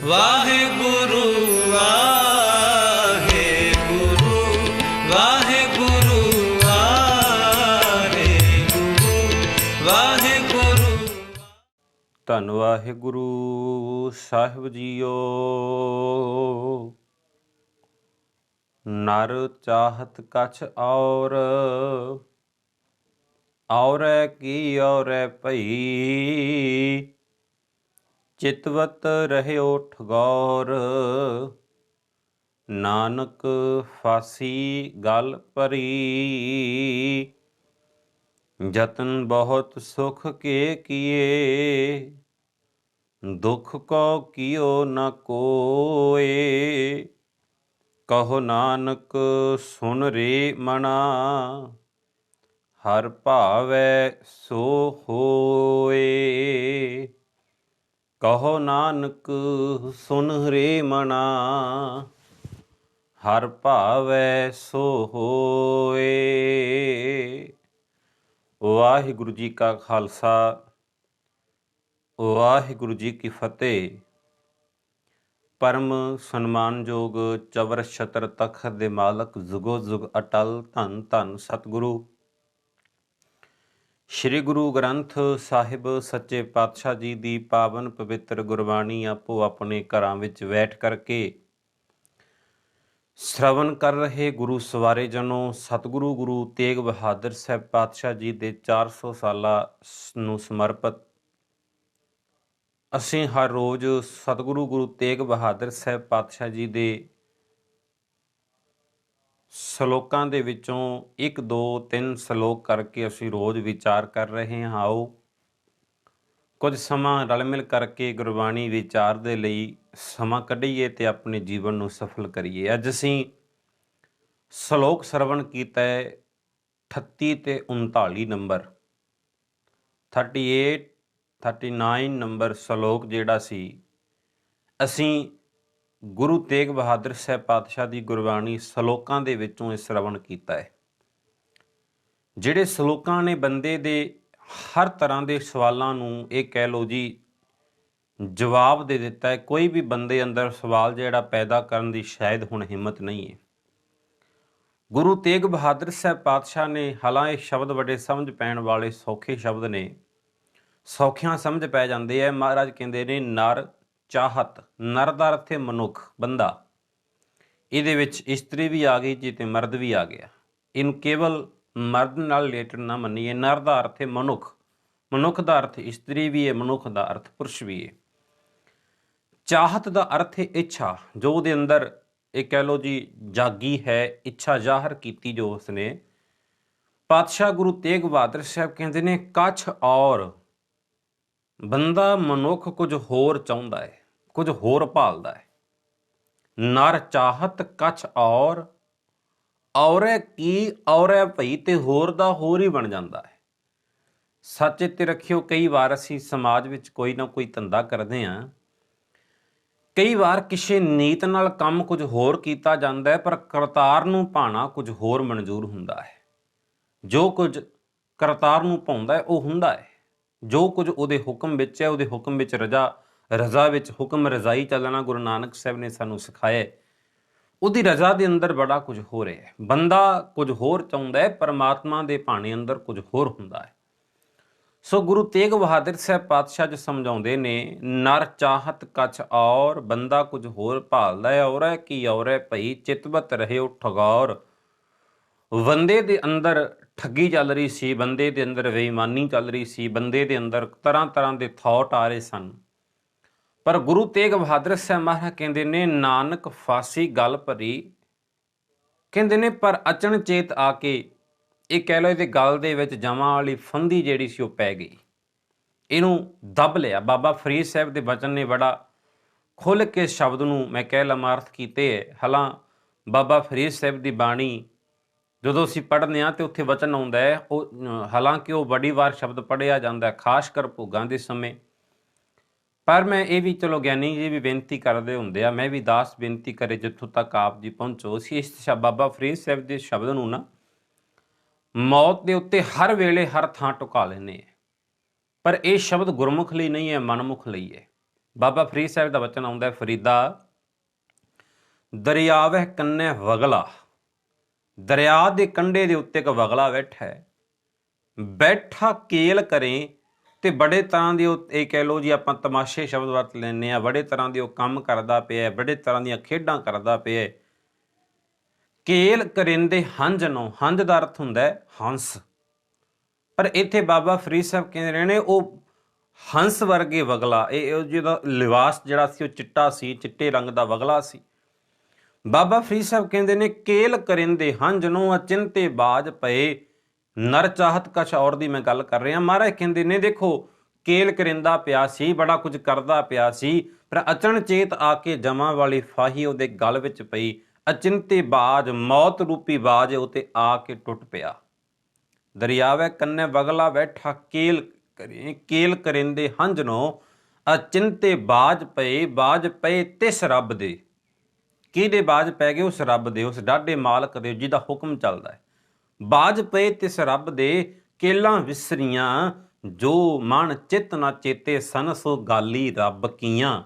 ਵਾਹਿਗੁਰੂ ਵਾਹਿਗੁਰੂ ਵਾਹਿਗੁਰੂ ਵਾਹਿਗੁਰੂ ਵਾਹਿਗੁਰੂ। ਧੰਨ ਵਾਹਿਗੁਰੂ ਸਾਹਿਬ ਜੀਓ। ਨਰ ਚਾਹਤ ਕਛ ਔਰੈ ਕੀ ਔਰੈ ਭਈ, ਚਿਤਵਤ ਰਹਿਓ ਠਗੌਰ। ਨਾਨਕ ਫਾਸੀ ਗਲ ਭਰੀ, ਜਤਨ ਬਹੁਤ ਸੁਖ ਕੇ ਕੀਏ। ਦੁਖ ਕੋ ਕੀਓ ਨ ਕੋਏ, ਕਹੋ ਨਾਨਕ ਸੁਨ ਰੇ ਮਨਾ। ਹਰ ਭਾਵੈ ਸੋ ਹੋਏ, ਕਹੋ ਨਾਨਕ ਸੁਨ ਰੇ ਮਨਾ। ਹਰ ਭਾਵੈ ਸੋ ਹੋਏ। ਵਾਹਿਗੁਰੂ ਜੀ ਕਾ ਖਾਲਸਾ, ਵਾਹਿਗੁਰੂ ਜੀ ਕੀ ਫਤਿਹ। ਪਰਮ ਸਨਮਾਨਯੋਗ ਚਵਰ ਛਤਰ ਤਖਤ ਦੇ ਮਾਲਕ, ਜੁਗੋ ਜੁਗ ਅਟਲ, ਧੰਨ ਧੰਨ ਸਤਿਗੁਰੂ ਸ਼੍ਰੀ ਗੁਰੂ ਗ੍ਰੰਥ ਸਾਹਿਬ ਸੱਚੇ ਪਾਤਸ਼ਾਹ ਜੀ ਦੀ ਪਾਵਨ ਪਵਿੱਤਰ ਗੁਰਬਾਣੀ ਆਪੋ ਆਪਣੇ ਘਰਾਂ ਵਿੱਚ ਬੈਠ ਕਰਕੇ ਸ਼ਰਵਣ ਕਰ ਰਹੇ ਗੁਰੂ ਸਵਾਰੇ ਜਨੋ, ਸਤਿਗੁਰੂ ਗੁਰੂ ਤੇਗ ਬਹਾਦਰ ਸਾਹਿਬ ਪਾਤਸ਼ਾਹ ਜੀ ਦੇ 400 ਸਾਲਾ ਨੂੰ ਸਮਰਪਿਤ ਅਸੀਂ ਹਰ ਰੋਜ਼ ਸਤਿਗੁਰੂ ਗੁਰੂ ਤੇਗ ਬਹਾਦਰ ਸਾਹਿਬ ਪਾਤਸ਼ਾਹ ਜੀ ਦੇ ਸ਼ਲੋਕਾਂ ਦੇ ਵਿੱਚੋਂ 1 2 3 ਸ਼ਲੋਕ ਕਰਕੇ ਅਸੀਂ ਰੋਜ਼ ਵਿਚਾਰ ਕਰ ਰਹੇ ਹਾਂ। ਆਓ ਕੁਝ ਸਮਾਂ ਰਲ ਮਿਲ ਕਰਕੇ ਗੁਰਬਾਣੀ ਵਿਚਾਰ ਦੇ ਲਈ ਸਮਾਂ ਕੱਢੀਏ ਤੇ ਆਪਣੇ ਜੀਵਨ ਨੂੰ ਸਫਲ ਕਰੀਏ। ਅੱਜ ਅਸੀਂ ਸ਼ਲੋਕ ਸਰਵਣ ਕੀਤਾ ਹੈ 38 ਤੇ 39 ਨੰਬਰ, 38 39 ਨੰਬਰ ਸ਼ਲੋਕ ਜਿਹੜਾ ਸੀ ਅਸੀਂ ਗੁਰੂ ਤੇਗ ਬਹਾਦਰ ਸਾਹਿਬ ਪਾਤਸ਼ਾਹ ਦੀ ਗੁਰਬਾਣੀ ਸ਼ਲੋਕਾਂ ਦੇ ਵਿੱਚੋਂ ਇਹ ਸਰਵਣ ਕੀਤਾ ਹੈ। ਜਿਹੜੇ ਸ਼ਲੋਕਾਂ ਨੇ ਬੰਦੇ ਦੇ ਹਰ ਤਰ੍ਹਾਂ ਦੇ ਸਵਾਲਾਂ ਨੂੰ ਇਹ ਕਹਿ ਲਓ ਜੀ ਜਵਾਬ ਦੇ ਦਿੱਤਾ ਹੈ। ਕੋਈ ਵੀ ਬੰਦੇ ਅੰਦਰ ਸਵਾਲ ਜਿਹੜਾ ਪੈਦਾ ਕਰਨ ਦੀ ਸ਼ਾਇਦ ਹੁਣ ਹਿੰਮਤ ਨਹੀਂ ਹੈ। ਗੁਰੂ ਤੇਗ ਬਹਾਦਰ ਸਾਹਿਬ ਪਾਤਸ਼ਾਹ ਨੇ, ਹਾਲਾਂਕਿ ਇਹ ਸ਼ਬਦ ਬੜੇ ਸਮਝ ਪੈਣ ਵਾਲੇ ਸੌਖੇ ਸ਼ਬਦ ਨੇ, ਸੌਖਿਆਂ ਸਮਝ ਪੈ ਜਾਂਦੇ ਆ। ਮਹਾਰਾਜ ਕਹਿੰਦੇ ਨੇ ਨਰ ਚਾਹਤ, ਨਰ ਦਾ ਅਰਥ ਹੈ ਮਨੁੱਖ, ਬੰਦਾ। ਇਹਦੇ ਵਿੱਚ ਇਸਤਰੀ ਵੀ ਆ ਗਈ ਜੀ ਤੇ ਮਰਦ ਵੀ ਆ ਗਿਆ। ਇਹਨੂੰ ਕੇਵਲ ਮਰਦ ਨਾਲ ਰਿਲੇਟਡ ਨਾ ਮੰਨੀਏ। ਨਰ ਦਾ ਅਰਥ ਹੈ ਮਨੁੱਖ, ਮਨੁੱਖ ਦਾ ਅਰਥ ਇਸਤਰੀ ਵੀ ਹੈ, ਮਨੁੱਖ ਦਾ ਅਰਥ ਪੁਰਸ਼ ਵੀ ਹੈ। ਚਾਹਤ ਦਾ ਅਰਥ ਹੈ ਇੱਛਾ, ਜੋ ਉਹਦੇ ਅੰਦਰ ਇਹ ਕਹਿ ਲਓ ਜੀ ਜਾਗੀ ਹੈ, ਇੱਛਾ ਜ਼ਾਹਰ ਕੀਤੀ ਜੋ ਉਸਨੇ। ਪਾਤਸ਼ਾਹ ਗੁਰੂ ਤੇਗ ਬਹਾਦਰ ਸਾਹਿਬ ਕਹਿੰਦੇ ਨੇ ਕਛ ਔਰ, ਬੰਦਾ ਮਨੁੱਖ ਕੁਝ ਹੋਰ ਚਾਹੁੰਦਾ ਹੈ, ਕੁਝ ਹੋਰ ਭਾਲਦਾ ਹੈ। ਨਰ ਚਾਹਤ ਕਛ ਔਰੈ ਕੀ ਔਰੈ ਭਈ, ਤੇ ਹੋਰ ਦਾ ਹੋਰ ਹੀ ਬਣ ਜਾਂਦਾ ਹੈ। ਸੱਚ ਤੇ ਰੱਖਿਓ, ਕਈ ਵਾਰ ਅਸੀਂ ਸਮਾਜ ਵਿੱਚ ਕੋਈ ਨਾ ਕੋਈ ਧੰਦਾ ਕਰਦੇ ਹਾਂ, ਕਈ ਵਾਰ ਕਿਸੇ ਨੀਤ ਨਾਲ ਕੰਮ ਕੁਝ ਹੋਰ ਕੀਤਾ ਜਾਂਦਾ ਹੈ, ਪਰ ਕਰਤਾਰ ਨੂੰ ਭਾਣਾ ਕੁਝ ਹੋਰ ਮਨਜ਼ੂਰ ਹੁੰਦਾ ਹੈ। ਜੋ ਕੁਝ ਕਰਤਾਰ ਨੂੰ ਭਾਉਂਦਾ ਹੈ ਉਹ ਹੁੰਦਾ ਹੈ। ਜੋ ਕੁਝ ਉਹਦੇ ਹੁਕਮ ਵਿੱਚ ਹੈ, ਉਹਦੇ ਹੁਕਮ ਵਿੱਚ ਰਜ਼ਾ ਵਿੱਚ ਹੁਕਮ ਰਜ਼ਾਈ ਚੱਲਣਾ ਗੁਰੂ ਨਾਨਕ ਸਾਹਿਬ ਨੇ ਸਾਨੂੰ ਸਿਖਾਇਆ। ਉਹਦੀ ਰਜ਼ਾ ਦੇ ਅੰਦਰ ਬੜਾ ਕੁਝ ਹੋ ਰਿਹਾ ਹੈ। ਬੰਦਾ ਕੁਝ ਹੋਰ ਚਾਹੁੰਦਾ ਹੈ, ਪਰਮਾਤਮਾ ਦੇ ਭਾਣੇ ਅੰਦਰ ਕੁਝ ਹੋਰ ਹੁੰਦਾ ਹੈ। ਸੋ ਗੁਰੂ ਤੇਗ ਬਹਾਦਰ ਸਾਹਿਬ ਪਾਤਸ਼ਾਹ ਜੀ ਸਮਝਾਉਂਦੇ ਨੇ ਨਰ ਚਾਹਤ ਕਛ ਔਰ, ਬੰਦਾ ਕੁਝ ਹੋਰ ਭਾਲਦਾ ਹੈ। ਔਰੈ ਕੀ ਔਰੈ ਭਈ, ਚਿਤਵਤ ਰਹਿਓ ਠਗੌਰ। ਬੰਦੇ ਦੇ ਅੰਦਰ ਠੱਗੀ ਚੱਲ ਰਹੀ ਸੀ, ਬੰਦੇ ਦੇ ਅੰਦਰ ਬੇਈਮਾਨੀ ਚੱਲ ਰਹੀ ਸੀ, ਬੰਦੇ ਦੇ ਅੰਦਰ ਤਰ੍ਹਾਂ ਤਰ੍ਹਾਂ ਦੇ ਥਾਟ ਆ ਰਹੇ ਸਨ। ਪਰ ਗੁਰੂ ਤੇਗ ਬਹਾਦਰ ਸਾਹਿਬ ਮਹਾਰਾਜ ਕਹਿੰਦੇ ਨੇ ਨਾਨਕ ਫਾਸੀ ਗਲ ਭਰੀ, ਕਹਿੰਦੇ ਨੇ ਪਰ ਅਚਨਚੇਤ ਆ ਕੇ ਇਹ ਕਹਿ ਲਓ ਇਹਦੇ ਗਲ ਦੇ ਵਿੱਚ ਜਮਾਂ ਵਾਲੀ ਫੰਦੀ ਜਿਹੜੀ ਸੀ ਉਹ ਪੈ ਗਈ, ਇਹਨੂੰ ਦੱਬ ਲਿਆ। ਬਾਬਾ ਫਰੀਦ ਸਾਹਿਬ ਦੇ ਬਚਨ ਨੇ ਬੜਾ ਖੁੱਲ੍ਹ ਕੇ ਸ਼ਬਦ ਨੂੰ ਮੈਂ ਕਹਿ ਲਵਾਂ ਅਰਥ ਕੀਤੇ ਹੈ। ਹਾਲਾਂ ਬਾਬਾ ਫਰੀਦ ਸਾਹਿਬ ਦੀ ਬਾਣੀ ਜਦੋਂ ਅਸੀਂ ਪੜ੍ਹਦੇ ਹਾਂ ਤਾਂ ਉੱਥੇ ਵਚਨ ਆਉਂਦਾ ਹੈ, ਉਹ ਹਾਲਾਂਕਿ ਉਹ ਬੜੀ ਵਾਰ ਸ਼ਬਦ ਪੜ੍ਹਿਆ ਜਾਂਦਾ ਖਾਸ ਕਰ ਭੋਗਾਂ ਦੇ ਸਮੇਂ। ਪਰ ਮੈਂ ਇਹ ਵੀ ਚਲੋ ਗਿਆਨੀ ਜੀ ਵੀ ਬੇਨਤੀ ਕਰਦੇ ਹੁੰਦੇ ਆ, ਮੈਂ ਵੀ ਦਾਸ ਬੇਨਤੀ ਕਰੇ ਜਿੱਥੋਂ ਤੱਕ ਆਪ ਜੀ ਪਹੁੰਚੋ। ਅਸੀਂ ਇਸ ਬਾਬਾ ਫਰੀਦ ਸਾਹਿਬ ਦੇ ਸ਼ਬਦ ਨੂੰ ਨਾ ਮੌਤ ਦੇ ਉੱਤੇ ਹਰ ਵੇਲੇ ਹਰ ਥਾਂ ਟੁਕਾ ਲੈਂਦੇ ਆ, ਪਰ ਇਹ ਸ਼ਬਦ ਗੁਰਮੁਖ ਲਈ ਨਹੀਂ ਹੈ, ਮਨਮੁਖ ਲਈ ਹੈ। ਬਾਬਾ ਫਰੀਦ ਸਾਹਿਬ ਦਾ ਵਚਨ ਆਉਂਦਾ ਹੈ, ਫਰੀਦਾ ਦਰਿਆਵਹਿ ਕੰਨੈ ਵਗਲਾ, ਦਰਿਆ ਦੇ ਕੰਢੇ ਦੇ ਉੱਤੇ ਇੱਕ ਵਗਲਾ ਬੈਠਾ ਹੈ, ਬੈਠਾ ਕੇਲ ਕਰੇ, ਤੇ ਬੜੇ ਤਰ੍ਹਾਂ ਦੇ ਉਹ ਇਹ ਕਹਿ ਲਓ ਜੀ ਆਪਾਂ ਤਮਾਸ਼ੇ ਸ਼ਬਦ ਵਰਤ ਲੈਂਦੇ ਹਾਂ, ਬੜੇ ਤਰ੍ਹਾਂ ਦੇ ਉਹ ਕੰਮ ਕਰਦਾ ਪਿਆ, ਬੜੇ ਤਰ੍ਹਾਂ ਦੀਆਂ ਖੇਡਾਂ ਕਰਦਾ ਪਿਆ। ਕੇਲ ਕਰਿੰਦੇ ਹੰਝ ਨੂੰ, ਹੰਝ ਦਾ ਅਰਥ ਹੁੰਦਾ ਹੈ ਹੰਸ, ਪਰ ਇੱਥੇ ਬਾਬਾ ਫਰੀਦ ਸਾਹਿਬ ਕਹਿੰਦੇ ਰਹੇ ਨੇ ਉਹ ਹੰਸ ਵਰਗੇ ਵਗਲਾ, ਇਹ ਜਿਹਦਾ ਲਿਬਾਸ ਜਿਹੜਾ ਸੀ ਉਹ ਚਿੱਟਾ ਸੀ, ਚਿੱਟੇ ਰੰਗ ਦਾ ਵਗਲਾ ਸੀ। ਬਾਬਾ ਫਰੀਦ ਸਾਹਿਬ ਕਹਿੰਦੇ ਨੇ ਕੇਲ ਕਰਿੰਦੇ ਹੰਝ ਨੂੰ ਅਚਿੰਤੇ ਬਾਜ ਪਏ, ਨਰ ਚਾਹਤ ਕਛ ਔਰ ਦੀ ਮੈਂ ਗੱਲ ਕਰ ਰਿਹਾ। ਮਹਾਰਾਜ ਕਹਿੰਦੇ ਨੇ ਦੇਖੋ ਕੇਲ ਕਰਿੰਦਾ ਪਿਆ ਸੀ, ਬੜਾ ਕੁਝ ਕਰਦਾ ਪਿਆ ਸੀ, ਪਰ ਅਚਨਚੇਤ ਆ ਕੇ ਜਮਾਂ ਵਾਲੀ ਫਾਹੀ ਉਹਦੇ ਗਲ ਵਿੱਚ ਪਈ, ਅਚਿੰਤੇ ਬਾਜ, ਮੌਤ ਰੂਪੀ ਬਾਜ ਉਤੇ ਆ ਕੇ ਟੁੱਟ ਪਿਆ। ਦਰਿਆਵੇ ਕੰਨੇ ਵਗਲਾ ਬੈਠਾ ਕੇਲ ਕਰੇ, ਕੇਲ ਕਰਿੰਦੇ ਹੰਝ ਨੂੰ ਅਚਿੰਤੇ ਬਾਜ ਪਏ, ਬਾਜ ਪਏ ਤਿਸ ਰੱਬ ਦੇ। ਕਿਹਦੇ ਬਾਜ ਪੈ ਗਏ? ਉਸ ਰੱਬ ਦੇ, ਉਸ ਡਾਢੇ ਮਾਲਕ ਦੇ ਜਿਹਦਾ ਹੁਕਮ ਚੱਲਦਾ ਹੈ। ਬਾਜ ਪਏ ਤਿਸ ਰੱਬ ਦੇ, ਕੇਲਾਂ ਵਿਸਰੀਆਂ, ਜੋ ਮਨ ਚਿੱਤ ਨਾ ਚੇਤੇ ਸਨ, ਸੋ ਗਾਲੀ ਰੱਬ ਕੀਆਂ।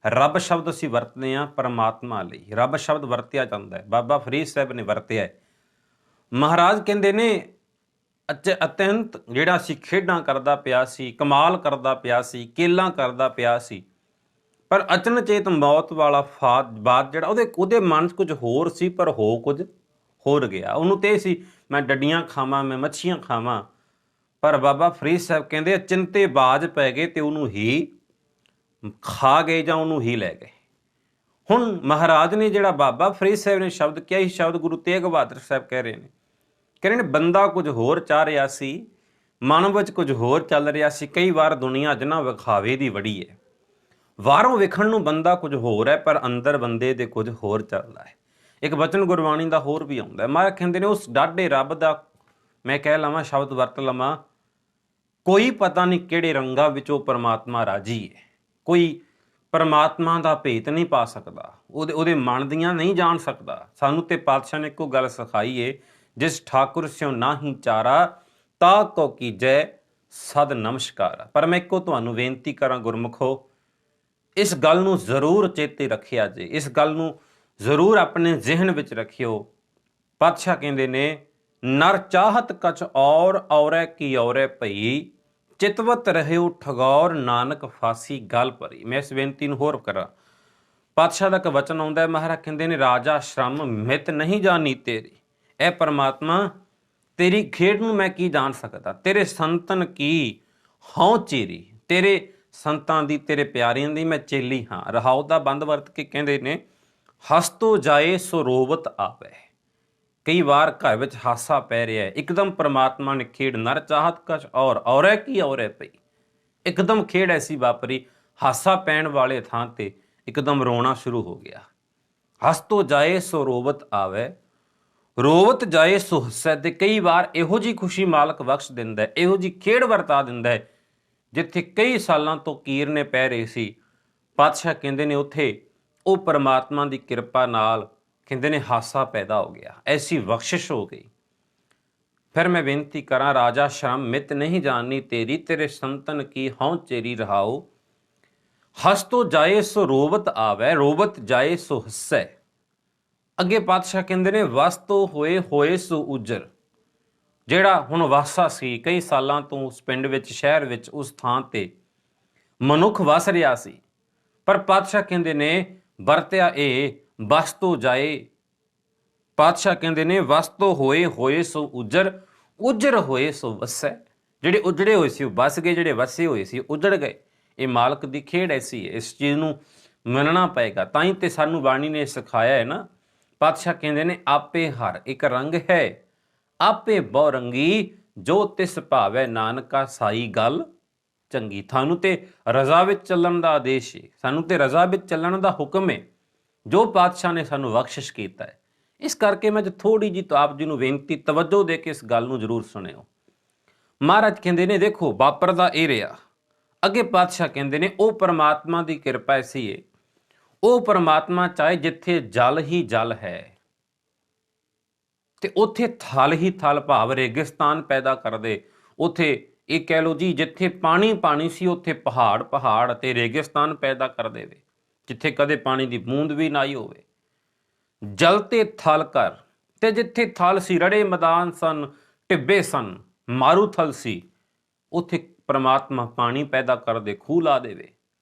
ਰੱਬ ਸ਼ਬਦ ਅਸੀਂ ਵਰਤਦੇ ਹਾਂ ਪਰਮਾਤਮਾ ਲਈ, ਰੱਬ ਸ਼ਬਦ ਵਰਤਿਆ ਜਾਂਦਾ ਹੈ, ਬਾਬਾ ਫਰੀਦ ਸਾਹਿਬ ਨੇ ਵਰਤਿਆ ਹੈ। ਮਹਾਰਾਜ ਕਹਿੰਦੇ ਨੇ ਅਤਿਅੰਤ ਜਿਹੜਾ ਸੀ ਖੇਡਾਂ ਕਰਦਾ ਪਿਆ ਸੀ, ਕਮਾਲ ਕਰਦਾ ਪਿਆ ਸੀ, ਕੇਲਾਂ ਕਰਦਾ ਪਿਆ ਸੀ, ਪਰ ਅਚਨਚੇਤ ਮੌਤ ਵਾਲਾ ਬਾਤ ਜਿਹੜਾ ਉਹਦੇ ਮਨ 'ਚ ਕੁਝ ਹੋਰ ਸੀ, ਪਰ ਹੋ ਕੁਝ ਹੋਰ ਗਿਆ। ਉਹਨੂੰ ਤੇ ਸੀ ਮੈਂ ਡੱਡੀਆਂ ਖਾਵਾਂ, ਮੈਂ ਮੱਛੀਆਂ ਖਾਵਾਂ, ਪਰ ਬਾਬਾ ਫਰੀਦ ਸਾਹਿਬ ਕਹਿੰਦੇ ਚਿੰਤੇ ਬਾਜ ਪੈ ਗਏ ਤੇ ਉਹਨੂੰ ਹੀ ਖਾ ਗਏ ਜਾਂ ਉਹਨੂੰ ਹੀ ਲੈ ਗਏ। ਹੁਣ ਮਹਾਰਾਜ ਨੇ ਜਿਹੜਾ ਬਾਬਾ ਫਰੀਦ ਸਾਹਿਬ ਨੇ ਸ਼ਬਦ ਕਿਹਾ, ਇਹ ਸ਼ਬਦ ਗੁਰੂ ਤੇਗ ਬਹਾਦਰ ਸਾਹਿਬ ਕਹਿ ਰਹੇ ਨੇ ਬੰਦਾ ਕੁਝ ਹੋਰ ਚਾਹ ਰਿਹਾ ਸੀ, ਮਨ ਵਿੱਚ ਕੁਝ ਹੋਰ ਚੱਲ ਰਿਹਾ ਸੀ। ਕਈ ਵਾਰ ਦੁਨੀਆ ਜਿਹਨਾਂ ਵਿਖਾਵੇ ਦੀ ਬੜੀ ਹੈ, ਬਾਹਰੋਂ ਵੇਖਣ ਨੂੰ ਬੰਦਾ ਕੁਝ ਹੋਰ ਹੈ, ਪਰ ਅੰਦਰ ਬੰਦੇ ਦੇ ਕੁਝ ਹੋਰ ਚੱਲਦਾ ਹੈ। ਇੱਕ ਬਚਨ ਗੁਰਬਾਣੀ ਦਾ ਹੋਰ ਵੀ ਆਉਂਦਾ ਹੈ, ਮਹਾਰਾਜ ਕਹਿੰਦੇ ਨੇ ਉਸ ਡਾਢੇ ਰੱਬ ਦਾ ਮੈਂ ਕਹਿ ਲਵਾਂ, ਸ਼ਬਦ ਵਰਤ ਲਵਾਂ, ਕੋਈ ਪਤਾ ਨਹੀਂ ਕਿਹੜੇ ਰੰਗਾਂ ਵਿੱਚ ਉਹ ਪਰਮਾਤਮਾ ਰਾਜੀ ਹੈ। ਕੋਈ ਪਰਮਾਤਮਾ ਦਾ ਭੇਤ ਨਹੀਂ ਪਾ ਸਕਦਾ, ਉਹਦੇ ਮਨ ਦੀਆਂ ਨਹੀਂ ਜਾਣ ਸਕਦਾ। ਸਾਨੂੰ ਤੇ ਪਾਤਸ਼ਾਹ ਨੇ ਇੱਕੋ ਗੱਲ ਸਿਖਾਈ ਏ, ਜਿਸ ਠਾਕੁਰ ਸਿਓ ਨਾਹੀ ਚਾਰਾ, ਤਾ ਕੋ ਕੀਜੈ ਸਦ ਨਮਸਕਾਰ। ਪਰ ਮੈਂ ਇੱਕੋ ਤੁਹਾਨੂੰ ਬੇਨਤੀ ਕਰਾਂ ਗੁਰਮੁਖੋ, ਇਸ ਗੱਲ ਨੂੰ ਜ਼ਰੂਰ ਚੇਤੇ ਰੱਖਿਆ ਜੇ, ਇਸ ਗੱਲ ਨੂੰ ਜ਼ਰੂਰ ਆਪਣੇ ਜ਼ਿਹਨ ਵਿੱਚ ਰੱਖਿਓ। ਪਾਤਸ਼ਾਹ ਕਹਿੰਦੇ ਨੇ ਨਰ ਚਾਹਤ ਕਛ ਔਰ ਔਰੈ ਕੀ ਔਰੈ ਭਈ, ਚਿਤਵਤ ਰਹਿਓ ਠਗੌਰ ਨਾਨਕ ਫਾਸੀ ਗਲ ਭਰੀ। ਮੈਂ ਇਸ ਬੇਨਤੀ ਨੂੰ ਹੋਰ ਕਰਾਂ, ਪਾਤਸ਼ਾਹ ਦਾ ਇੱਕ ਵਚਨ ਆਉਂਦਾ ਹੈ, ਮਹਾਰਾਜ ਕਹਿੰਦੇ ਨੇ ਰਾਜਾ ਸ਼ਰਮ ਮਿਤ ਨਹੀਂ ਜਾਣੀ ਤੇਰੀ। ਇਹ ਪਰਮਾਤਮਾ ਤੇਰੀ ਖੇਡ ਨੂੰ ਮੈਂ ਕੀ ਜਾਣ ਸਕਦਾ, ਤੇਰੇ ਸੰਤਨ ਕੀ ਹਉ ਚੇਰੀ, ਤੇਰੇ ਸੰਤਾਂ ਦੀ, ਤੇਰੇ ਪਿਆਰਿਆਂ ਦੀ ਮੈਂ ਚੇਲੀ ਹਾਂ। ਰਹਾਉ ਦਾ ਬੰਦ ਵਰਤ ਕੇ ਕਹਿੰਦੇ ਨੇ ਹਸਤੋ ਜਾਏ ਸੋ ਰੋਵਤ ਆਵੇ। ਕਈ ਵਾਰ ਘਰ ਵਿੱਚ ਹਾਸਾ ਪੈ ਰਿਹਾ ਹੈ, ਇੱਕਦਮ ਪਰਮਾਤਮਾ ਨੇ ਖੇਡ ਨਰ ਚਾਹਤ ਕਛ ਔਰ ਔਰੈ ਕੀ ਔਰੈ ਪਈ, ਇੱਕਦਮ ਖੇਡ ਐਸੀ ਵਾਪਰੀ, ਹਾਸਾ ਪੈਣ ਵਾਲੇ ਥਾਂ ਤੇ ਇੱਕਦਮ ਰੋਣਾ ਸ਼ੁਰੂ ਹੋ ਗਿਆ। ਹਸਤੋ ਜਾਏ ਸੋ ਰੋਵਤ ਆਵੇ, ਰੋਵਤ ਜਾਏ ਸੋ ਹੱਸੈ। ਤੇ ਕਈ ਵਾਰ ਇਹੋ ਜਿਹੀ ਖੁਸ਼ੀ ਮਾਲਕ ਬਖਸ਼ ਦਿੰਦਾ ਹੈ, ਇਹੋ ਜਿਹੀ ਖੇਡ ਵਰਤਾ ਦਿੰਦਾ ਹੈ, ਜਿੱਥੇ ਕਈ ਸਾਲਾਂ ਤੋਂ ਕੀਰਨੇ ਪੈ ਰਹੇ ਸੀ, ਪਾਤਸ਼ਾਹ ਕਹਿੰਦੇ ਨੇ ਉੱਥੇ ਉਹ ਪਰਮਾਤਮਾ ਦੀ ਕਿਰਪਾ ਨਾਲ ਕਹਿੰਦੇ ਨੇ ਹਾਸਾ ਪੈਦਾ ਹੋ ਗਿਆ, ਐਸੀ ਬਖਸ਼ਿਸ਼ ਹੋ ਗਈ। ਫਿਰ ਮੈਂ ਬੇਨਤੀ ਕਰਾਂ ਰਾਜਾ ਸ਼ਰਮ ਮਿਤ ਨਹੀਂ ਜਾਣੀ ਤੇਰੀ, ਤੇਰੇ ਸੰਤਨ ਕੀ ਹਉ ਚੇਰੀ ਰਹਾਓ। ਹਸਤੋ ਜਾਏ ਸੋ ਰੋਵਤ ਆਵੇ, ਰੋਵਤ ਜਾਏ ਸੋ ਹੱਸੈ। ਅੱਗੇ ਪਾਤਸ਼ਾਹ ਕਹਿੰਦੇ ਨੇ ਵਸਤੋ ਹੋਏ ਹੋਏ ਸੋ ਉਜਰ। ਜਿਹੜਾ ਹੁਣ ਵਾਸਾ ਸੀ ਕਈ ਸਾਲਾਂ ਤੋਂ ਉਸ ਪਿੰਡ ਵਿੱਚ, ਸ਼ਹਿਰ ਵਿੱਚ, ਉਸ ਥਾਂ ਤੇ ਮਨੁੱਖ ਵਸ ਰਿਹਾ ਸੀ, ਪਰ ਪਾਤਸ਼ਾਹ ਕਹਿੰਦੇ ਨੇ ਵਰਤਿਆ ਇਹ ਵਸਤੋ ਜਾਏ। ਪਾਤਸ਼ਾਹ ਕਹਿੰਦੇ ਨੇ ਵਸਤੋ ਹੋਏ ਹੋਏ ਸੋ ਉਜਰ, ਉਜਰ ਹੋਏ ਸੋ ਵਸੈ। ਜਿਹੜੇ ਉਜੜੇ ਹੋਏ ਸੀ ਉਹ ਵਸ ਗਏ, ਜਿਹੜੇ ਵਸੇ ਹੋਏ ਸੀ ਉਜੜ ਗਏ। ਇਹ ਮਾਲਕ ਦੀ ਖੇਡ ਐਸੀ ਹੈ, ਇਸ ਚੀਜ਼ ਨੂੰ ਮੰਨਣਾ ਪਏਗਾ। ਤਾਂ ਹੀ ਤੇ ਸਾਨੂੰ ਬਾਣੀ ਨੇ ਸਿਖਾਇਆ ਹੈ ਨਾ, ਪਾਤਸ਼ਾਹ ਕਹਿੰਦੇ ਨੇ ਆਪੇ ਹਰ ਇੱਕ ਰੰਗ ਹੈ, ਆਪੇ ਬਹੁ ਰੰਗੀ, ਜੋ ਤਿਸ ਭਾਵੈ ਨਾਨਕਾ ਸਾਈ ਗੱਲ ਚੰਗੀ। ਤੁਹਾਨੂੰ ਤੇ ਰਜ਼ਾ ਵਿੱਚ ਚੱਲਣ ਦਾ ਆਦੇਸ਼ ਹੈ, ਸਾਨੂੰ ਤੇ ਰਜ਼ਾ ਵਿੱਚ ਚੱਲਣ ਦਾ ਹੁਕਮ ਹੈ, ਜੋ ਪਾਤਸ਼ਾਹ ਨੇ ਸਾਨੂੰ ਬਖਸ਼ਿਸ਼ ਕੀਤਾ ਹੈ। ਇਸ ਕਰਕੇ ਮੈਂ ਥੋੜੀ ਜਿਹੀ ਆਪ ਜੀ ਨੂੰ ਬੇਨਤੀ, ਤਵੱਜੋ ਦੇ ਕੇ ਇਸ ਗੱਲ ਨੂੰ ਜ਼ਰੂਰ ਸੁਣਿਓ। ਮਹਾਰਾਜ ਕਹਿੰਦੇ ਨੇ ਦੇਖੋ ਵਾਪਰਦਾ ਇਹ ਰਿਹਾ। ਅੱਗੇ ਪਾਤਸ਼ਾਹ ਕਹਿੰਦੇ ਨੇ ਉਹ ਪਰਮਾਤਮਾ ਦੀ ਕਿਰਪਾ ਐਸੀ ਹੈ, ਉਹ ਪਰਮਾਤਮਾ ਚਾਹੇ ਜਿੱਥੇ ਜਲ ਹੀ ਜਲ ਹੈ ਤੇ ਉੱਥੇ ਥਲ ਹੀ ਥਲ ਭਾਵ ਰੇਗਿਸਤਾਨ ਪੈਦਾ ਕਰ ਦੇ, ਉੱਥੇ ਇਹ ਕਹਿ ਲਓ ਜੀ, ਜਿੱਥੇ ਪਾਣੀ ਪਾਣੀ ਸੀ ਉੱਥੇ ਪਹਾੜ ਪਹਾੜ ਅਤੇ ਰੇਗਿਸਤਾਨ ਪੈਦਾ ਕਰ ਦੇਵੇ, ਜਿੱਥੇ ਕਦੇ ਪਾਣੀ ਦੀ ਬੂੰਦ ਵੀ ਨਾ ਆਈ ਹੋਵੇ। ਜਲ ਤੇ ਥਲ ਕਰ, ਤੇ ਜਿੱਥੇ ਥਲ ਸੀ, ਰੜੇ ਮੈਦਾਨ ਸਨ, ਟਿੱਬੇ ਸਨ, ਮਾਰੂਥਲ ਸੀ, ਉੱਥੇ ਪ੍ਰਮਾਤਮਾ ਪਾਣੀ ਪੈਦਾ ਕਰ ਦੇ, ਖੂਹ ਲਾ ਦੇਵੇ।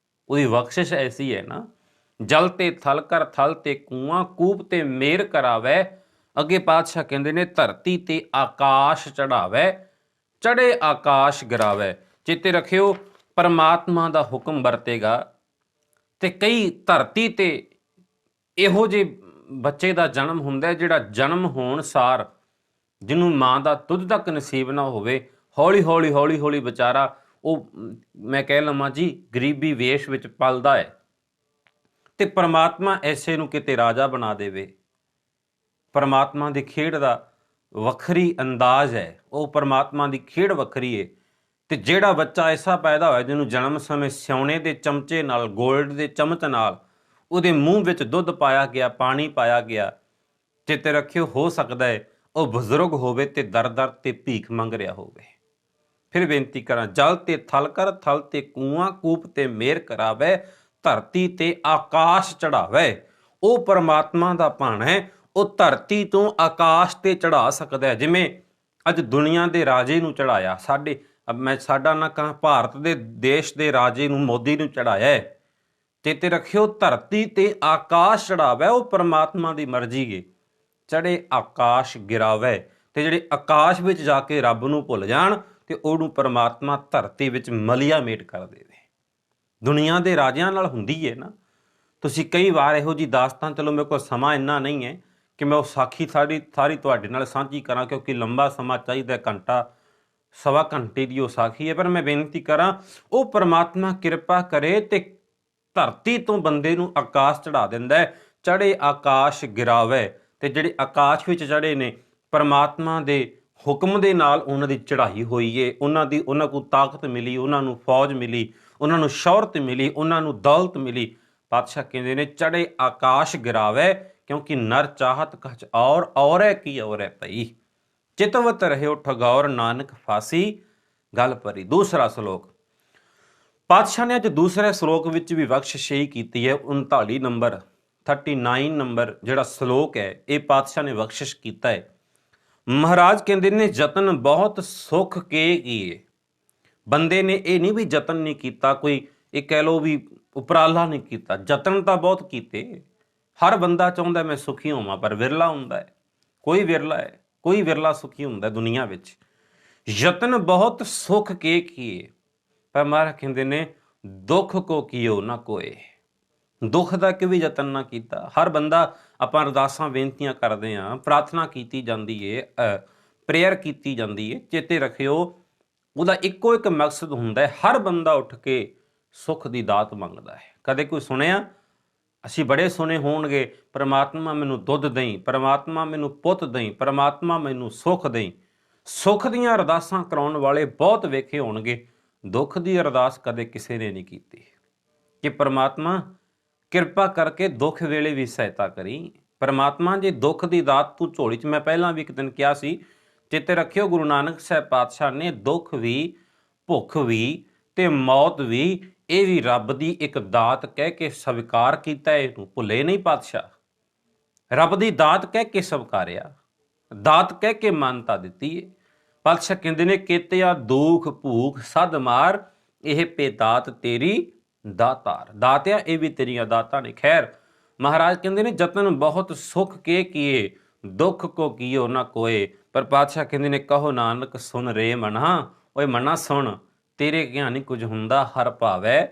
ਉਹਦੀ ਬਖਸ਼ਿਸ਼ ਐਸੀ ਹੈ ਨਾ, ਜਲ ਤੇ ਥਲ ਕਰ, ਥਲ ਤੇ ਕੂਆਂ, ਕੂਪ ਤੇ ਮੇਰ ਕਰਾਵੇ। ਅੱਗੇ ਪਾਤਸ਼ਾਹ ਕਹਿੰਦੇ ਨੇ, ਧਰਤੀ ਤੇ ਆਕਾਸ਼ ਚੜਾਵੇ, ਚੜੇ ਆਕਾਸ਼ ਗਿਰਾਵੇ। ਚੇਤੇ ਰੱਖਿਓ, ਪਰਮਾਤਮਾ ਦਾ ਹੁਕਮ ਵਰਤੇਗਾ ਤੇ ਕਈ ਧਰਤੀ ਤੇ ਇਹੋ ਜਿਹੇ ਬੱਚੇ ਦਾ ਜਨਮ ਹੁੰਦਾ ਜਿਹੜਾ ਜਨਮ ਹੋਣ ਸਾਰ, ਜਿਹਨੂੰ ਮਾਂ ਦਾ ਦੁੱਧ ਤੱਕ ਨਸੀਬ ਨਾ ਹੋਵੇ, ਹੌਲੀ ਹੌਲੀ ਹੌਲੀ ਹੌਲੀ ਵਿਚਾਰਾ ਉਹ, ਮੈਂ ਕਹਿ ਲਵਾਂ ਜੀ, ਗਰੀਬੀ ਵੇਸ਼ ਵਿੱਚ ਪਲਦਾ ਹੈ। ਤੇ ਪਰਮਾਤਮਾ ਐਸੇ ਨੂੰ ਕਿਤੇ ਰਾਜਾ ਬਣਾ ਦੇਵੇ। ਪਰਮਾਤਮਾ ਦੀ ਖੇਡ ਦਾ ਵੱਖਰੀ ਅੰਦਾਜ਼ ਹੈ, ਉਹ ਪਰਮਾਤਮਾ ਦੀ ਖੇਡ ਵੱਖਰੀ ਹੈ। ਤੇ ਜਿਹੜਾ ਬੱਚਾ ਐਸਾ ਪੈਦਾ ਹੋਇਆ ਜਿਹਨੂੰ ਜਨਮ ਸਮੇਂ ਸਿਉਣੇ ਦੇ ਚਮਚੇ ਨਾਲ, ਗੋਲਡ ਦੇ ਚਮਚ ਨਾਲ ਉਹਦੇ ਮੂੰਹ ਵਿੱਚ ਦੁੱਧ ਪਾਇਆ ਗਿਆ, ਪਾਣੀ ਪਾਇਆ ਗਿਆ, ਚੇਤੇ ਰੱਖਿਓ, ਹੋ ਸਕਦਾ ਹੈ ਉਹ ਬਜ਼ੁਰਗ ਹੋਵੇ ਤੇ ਦਰ ਦਰ ਤੇ ਭੀਖ ਮੰਗ ਰਿਹਾ ਹੋਵੇ। ਫਿਰ ਬੇਨਤੀ ਕਰਾਂ, ਜਲ ਤੇ ਥਲ ਕਰ, ਥਲ ਤੇ ਕੂਆਂ, ਕੂਪ ਤੇ ਮੇਰ ਕਰਾਵੇ, ਧਰਤੀ ਤੇ ਆਕਾਸ਼ ਚੜਾਵੇ। ਉਹ ਪਰਮਾਤਮਾ ਦਾ ਭਾਣਾ ਹੈ, ਉਹ ਧਰਤੀ ਤੋਂ ਆਕਾਸ਼ ਤੇ ਚੜਾ ਸਕਦਾ ਹੈ। ਜਿਵੇਂ ਅੱਜ ਦੁਨੀਆ ਦੇ ਰਾਜੇ ਨੂੰ ਚੜਾਇਆ, ਸਾਡਾ ਨਾ ਕਹਾਂ, ਭਾਰਤ ਦੇ ਦੇਸ਼ ਦੇ ਰਾਜੇ ਨੂੰ, ਮੋਦੀ ਨੂੰ ਚੜਾਇਆ ਹੈ। ਚੇਤੇ ਰੱਖਿਓ, ਧਰਤੀ ਤੇ ਆਕਾਸ਼ ਚੜਾਵੇ, ਉਹ ਪਰਮਾਤਮਾ ਦੀ ਮਰਜ਼ੀ ਹੈ। ਚੜੇ ਆਕਾਸ਼ ਗਿਰਾਵੇ, ਤੇ ਜਿਹੜੇ ਆਕਾਸ਼ ਵਿੱਚ ਜਾ ਕੇ ਰੱਬ ਨੂੰ ਭੁੱਲ ਜਾਣ ਤੇ ਉਹਨੂੰ ਪਰਮਾਤਮਾ ਧਰਤੀ ਵਿੱਚ ਮਲੀਆ ਮੇਟ ਕਰ ਦੇਵੇ। ਦੁਨੀਆ ਦੇ ਰਾਜਿਆਂ ਨਾਲ ਹੁੰਦੀ ਹੈ ਨਾ। ਤੁਸੀਂ ਕਈ ਵਾਰ ਇਹੋ ਜਿਹੀ ਦਾਸਤਾਨ, ਚਲੋ ਮੇਰੇ ਕੋਲ ਸਮਾਂ ਇੰਨਾ ਨਹੀਂ ਹੈ ਕਿ ਮੈਂ ਉਹ ਸਾਖੀ ਸਾਰੀ ਤੁਹਾਡੇ ਨਾਲ ਸਾਂਝੀ ਕਰਾਂ, ਕਿਉਂਕਿ ਲੰਬਾ ਸਮਾਂ ਚਾਹੀਦਾ, ਘੰਟਾ ਸਵਾ ਘੰਟੇ ਦੀ ਉਹ ਸਾਖੀ ਹੈ। ਪਰ ਮੈਂ ਬੇਨਤੀ ਕਰਾਂ, ਉਹ ਪਰਮਾਤਮਾ ਕਿਰਪਾ ਕਰੇ ਤੇ ਧਰਤੀ ਤੋਂ ਬੰਦੇ ਨੂੰ ਆਕਾਸ਼ ਚੜਾ ਦਿੰਦਾ ਹੈ। ਚੜੇ ਆਕਾਸ਼ ਗਿਰਾਵੇ, ਤੇ ਜਿਹੜੇ ਆਕਾਸ਼ ਵਿੱਚ ਚੜੇ ਨੇ, ਪਰਮਾਤਮਾ ਦੇ ਹੁਕਮ ਦੇ ਨਾਲ ਉਹਨਾਂ ਦੀ ਚੜ੍ਹਾਈ ਹੋਈ ਏ, ਉਹਨਾਂ ਕੋਲ ਤਾਕਤ ਮਿਲੀ, ਉਹਨਾਂ ਨੂੰ ਫੌਜ ਮਿਲੀ, ਉਹਨਾਂ ਨੂੰ ਸ਼ੌਹਰਤ ਮਿਲੀ, ਉਹਨਾਂ ਨੂੰ ਦੌਲਤ ਮਿਲੀ। ਪਾਤਸ਼ਾਹ ਕਹਿੰਦੇ ਨੇ, ਚੜੇ ਆਕਾਸ਼ ਗਿਰਾਵੇ, ਕਿਉਂਕਿ ਨਰ ਚਾਹਤ ਕਛ ਔਰੈ ਕੀ ਔਰੈ ਪਈ। ਚਿਤਵਤ ਰਹਿਓ ਠਗੌਰ, ਨਾਨਕ ਫਾਸੀ ਗੱਲ ਪਰੀ। ਦੂਸਰਾ ਸ਼ਲੋਕ, ਪਾਤਸ਼ਾਹ ਨੇ ਅੱਜ ਦੂਸਰੇ ਸ਼ਲੋਕ ਵਿੱਚ ਵੀ ਬਖਸ਼ਿਸ਼ ਕੀਤੀ ਹੈ। 39 ਨੰਬਰ 39 ਨੰਬਰ ਜਿਹੜਾ ਸ਼ਲੋਕ ਹੈ, ਇਹ ਪਾਤਸ਼ਾਹ ਨੇ ਬਖਸ਼ਿਸ਼ ਕੀਤਾ ਹੈ। ਮਹਾਰਾਜ ਕਹਿੰਦੇ ਨੇ, ਯਤਨ ਬਹੁਤ ਸੁੱਖ ਕੇ ਕੀਏ। ਬੰਦੇ ਨੇ ਇਹ ਨਹੀਂ ਵੀ ਯਤਨ ਨਹੀਂ ਕੀਤਾ, ਕੋਈ ਇਹ ਕਹਿ ਲਓ ਵੀ ਉਪਰਾਲਾ ਨਹੀਂ ਕੀਤਾ, ਯਤਨ ਤਾਂ ਬਹੁਤ ਕੀਤੇ। ਹਰ ਬੰਦਾ ਚਾਹੁੰਦਾ ਮੈਂ ਸੁਖੀ ਹੋਵਾਂ, ਪਰ ਵਿਰਲਾ ਹੁੰਦਾ ਹੈ, ਕੋਈ ਵਿਰਲਾ ਹੈ, ਕੋਈ ਵਿਰਲਾ ਸੁਖੀ ਹੁੰਦਾ ਦੁਨੀਆ ਵਿੱਚ। ਯਤਨ ਬਹੁਤ ਸੁੱਖ ਕੇ ਕੀਏ, ਪਰ ਮਹਾਰਾਜ ਕਹਿੰਦੇ ਨੇ, ਦੁੱਖ ਕੋ ਕੀਓ ਨਾ ਕੋਏ। ਦੁੱਖ ਦਾ ਕਿ ਵੀ ਯਤਨ ਨਾ ਕੀਤਾ। ਹਰ ਬੰਦਾ, ਆਪਾਂ ਅਰਦਾਸਾਂ ਬੇਨਤੀਆਂ ਕਰਦੇ ਹਾਂ, ਪ੍ਰਾਰਥਨਾ ਕੀਤੀ ਜਾਂਦੀ ਹੈ, ਪ੍ਰੇਅਰ ਕੀਤੀ ਜਾਂਦੀ ਹੈ। ਚੇਤੇ ਰੱਖਿਓ, ਉਹਦਾ ਇੱਕੋ ਇੱਕ ਮਕਸਦ ਹੁੰਦਾ ਹੈ, ਹਰ ਬੰਦਾ ਉੱਠ ਕੇ ਸੁੱਖ ਦੀ ਦਾਤ ਮੰਗਦਾ ਹੈ। ਕਦੇ ਕੋਈ ਸੁਣਿਆ? ਅਸੀਂ ਬੜੇ ਸੁਣੇ ਹੋਣਗੇ, ਪਰਮਾਤਮਾ ਮੈਨੂੰ ਦੁੱਧ ਦੇਈਂ, ਪਰਮਾਤਮਾ ਮੈਨੂੰ ਪੁੱਤ ਦੇਈਂ, ਪਰਮਾਤਮਾ ਮੈਨੂੰ ਸੁੱਖ ਦੇਈਂ। ਸੁੱਖ ਦੀਆਂ ਅਰਦਾਸਾਂ ਕਰਾਉਣ ਵਾਲੇ ਬਹੁਤ ਵੇਖੇ ਹੋਣਗੇ, ਦੁੱਖ ਦੀ ਅਰਦਾਸ ਕਦੇ ਕਿਸੇ ਨੇ ਨਹੀਂ ਕੀਤੀ ਕਿ ਪਰਮਾਤਮਾ ਕਿਰਪਾ ਕਰਕੇ ਦੁੱਖ ਵੇਲੇ ਵੀ ਸਹਾਇਤਾ ਕਰੀ। ਪਰਮਾਤਮਾ ਜੇ ਦੁੱਖ ਦੀ ਦਾਤ ਤੂੰ ਝੋਲੀ 'ਚ, ਮੈਂ ਪਹਿਲਾਂ ਵੀ ਇੱਕ ਦਿਨ ਕਿਹਾ ਸੀ, ਚੇਤੇ ਰੱਖਿਓ, ਗੁਰੂ ਨਾਨਕ ਸਾਹਿਬ ਪਾਤਸ਼ਾਹ ਨੇ ਦੁੱਖ ਵੀ, ਭੁੱਖ ਵੀ ਤੇ ਮੌਤ ਵੀ, ਇਹ ਵੀ ਰੱਬ ਦੀ ਇੱਕ ਦਾਤ ਕਹਿ ਕੇ ਸਵੀਕਾਰ ਕੀਤਾ। ਇਹਨੂੰ ਭੁੱਲੇ ਨਹੀਂ ਪਾਤਸ਼ਾਹ। ਰੱਬ ਦੀ ਦਾਤ ਕਹਿ ਕੇ ਸਵੀਕਾਰਿਆ, ਦਾਤ ਕਹਿ ਕੇ ਮਾਨਤਾ ਦਿੱਤੀ ਹੈ। ਪਾਤਸ਼ਾਹ ਕਹਿੰਦੇ ਨੇ, ਕੇਤਿਆ ਦੁੱਖ ਭੂਖ ਸਦ ਮਾਰ, ਇਹ ਪੇਦਾਤ ਤੇਰੀ ਦਾਤਾਰ। ਦਾਤਿਆ, ਇਹ ਵੀ ਤੇਰੀਆਂ ਦਾਤਾਂ ਨੇ। ਖੈਰ, ਮਹਾਰਾਜ ਕਹਿੰਦੇ ਨੇ, ਯਤਨ ਬਹੁਤ ਸੁੱਖ ਕੇ ਕੀਏ, ਦੁੱਖ ਕੋ ਕੀਓ ਨਾ ਕੋਏ। ਪਰ ਪਾਤਸ਼ਾਹ ਕਹਿੰਦੇ ਨੇ, ਕਹੋ ਨਾਨਕ ਸੁਣ ਰੇ ਮਨਾ। ਓਏ ਮਨਾ ਸੁਣ, ਤੇਰੇ ਕਿਹਾ ਨਹੀਂ ਕੁਝ ਹੁੰਦਾ, ਹਰ ਭਾਵੈ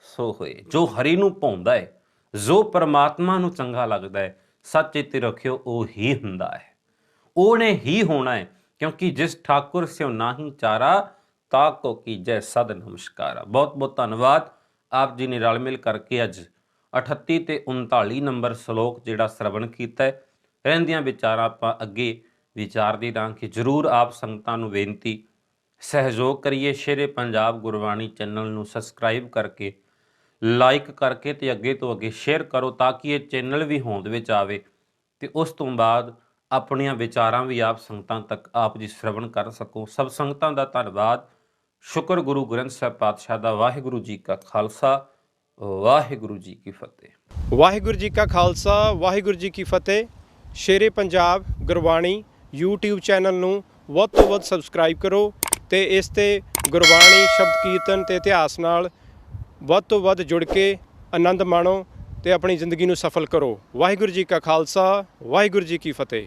ਸੋ ਹੋਏ। ਜੋ ਹਰੀ ਨੂੰ ਭਾਉਂਦਾ ਹੈ, ਜੋ ਪਰਮਾਤਮਾ ਨੂੰ ਚੰਗਾ ਲੱਗਦਾ ਹੈ, ਸੱਚ ਚੇਤੇ ਰੱਖਿਓ, ਉਹ ਹੀ ਹੁੰਦਾ ਹੈ, ਉਹਨੇ ਹੀ ਹੋਣਾ ਹੈ। ਕਿਉਂਕਿ ਜਿਸ ਠਾਕੁਰ ਸਿਓ ਨਾਹੀ ਚਾਰਾ, ਤਾ ਕੋ ਕੀਜੈ ਸਦ ਨਮਸਕਾਰਾ। ਬਹੁਤ ਬਹੁਤ ਧੰਨਵਾਦ। ਆਪ ਜੀ ਨੇ ਰਲ ਮਿਲ ਕਰਕੇ ਅੱਜ 38 ਤੇ 39 ਨੰਬਰ ਸ਼ਲੋਕ ਜਿਹੜਾ ਸਰਵਣ ਕੀਤਾ ਹੈ। ਰਹਿੰਦੀਆਂ ਵਿਚਾਰਾਂ ਆਪਾਂ ਅੱਗੇ ਵਿਚਾਰਦੇ ਰਹਾਂਗੇ। ਜ਼ਰੂਰ ਆਪ ਸੰਗਤਾਂ ਨੂੰ ਬੇਨਤੀ, ਸਹਿਯੋਗ ਕਰੀਏ। ਸ਼ੇਰੇ ਪੰਜਾਬ ਗੁਰਬਾਣੀ ਚੈਨਲ ਨੂੰ ਸਬਸਕ੍ਰਾਈਬ ਕਰਕੇ, ਲਾਈਕ ਕਰਕੇ ਤੇ ਅੱਗੇ ਤੋਂ ਅੱਗੇ ਸ਼ੇਅਰ ਕਰੋ, ਤਾਂ ਕਿ ਇਹ ਚੈਨਲ ਵੀ ਹੋਂਦ ਵਿੱਚ ਆਵੇ ਤੇ ਉਸ ਤੋਂ ਬਾਅਦ ਆਪਣੀਆਂ ਵਿਚਾਰਾਂ ਵੀ ਆਪ ਸੰਗਤਾਂ ਤੱਕ ਆਪ ਜੀ ਸ਼ਰਵਣ ਕਰ ਸਕੋ। ਸਭ ਸੰਗਤਾਂ ਦਾ ਧੰਨਵਾਦ। ਸ਼ੁਕਰ ਗੁਰੂ ਗ੍ਰੰਥ ਸਾਹਿਬ ਪਾਤਸ਼ਾਹ ਦਾ। ਵਾਹਿਗੁਰੂ ਜੀ ਕਾ ਖਾਲਸਾ, ਵਾਹਿਗੁਰੂ ਜੀ ਕੀ ਫਤਿਹ। ਵਾਹਿਗੁਰੂ ਜੀ ਕਾ ਖਾਲਸਾ, ਵਾਹਿਗੁਰੂ ਜੀ ਕੀ ਫਤਿਹ। ਸ਼ੇਰੇ ਪੰਜਾਬ ਗੁਰਬਾਣੀ YouTube ਚੈਨਲ ਨੂੰ ਵੱਧ ਤੋਂ ਵੱਧ ਸਬਸਕ੍ਰਾਈਬ ਕਰੋ ਤੇ ਇਸ ਤੇ ਗੁਰਬਾਣੀ, ਸ਼ਬਦ ਕੀਰਤਨ ਤੇ ਇਤਿਹਾਸ ਨਾਲ ਵੱਧ ਤੋਂ ਵੱਧ ਜੁੜ ਕੇ ਆਨੰਦ ਮਾਣੋ ਤੇ ਆਪਣੀ ਜ਼ਿੰਦਗੀ ਨੂੰ ਸਫਲ ਕਰੋ। ਵਾਹਿਗੁਰੂ ਜੀ ਕਾ ਖਾਲਸਾ, ਵਾਹਿਗੁਰੂ ਜੀ ਕੀ ਫਤਿਹ।